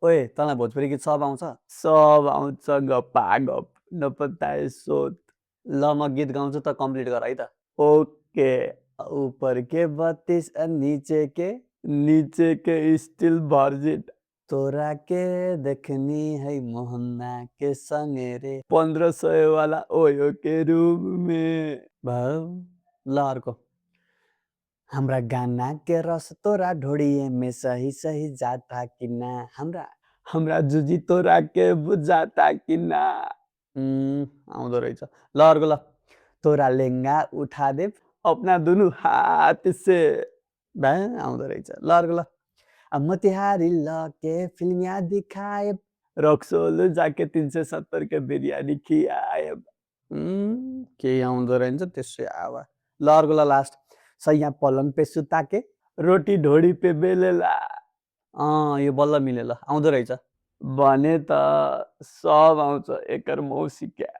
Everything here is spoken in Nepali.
ओए तँलाई भोजपुरी गीत सब आउँछ? सब आउँछ गपागप नपत्याए सोध। ल म गीत गाउँछु त कम्प्लिट गर है त। ओके। ऊपर के 32 नीचे के स्टिल भर्जिन। तोरा के देखनी है मोहन्ना के संगे रे 1500 वाला ओयो के रूम में। भाउ ल अर्को। हाम्रा गाना के रस तोरा ढोडिए में सही सही जाता कि ना हाम्रा जुजी तोरा के बुझाता कि ना। आउँदो रहेछ। ल अर्को ल। तोरा लेङ्गा उठा दे अपना दुनु हाथ से। भा आउँदो रहेछ। ल अर्को ल। अब मोतिहारी लके फिल्मिया दिखाए रक्सोल जाके 370 के बिरयानी खियाए। केही आउँदो रहेछ त्यसै आवा। ल अर्को ल लास्ट। सैया पलङ पे सुता के रोटी ढोडी पे बेलेला। यो बल्ल मिल्यो ल आउँदो रहेछ। भने त सब आउँछ एकर मौसी क्या।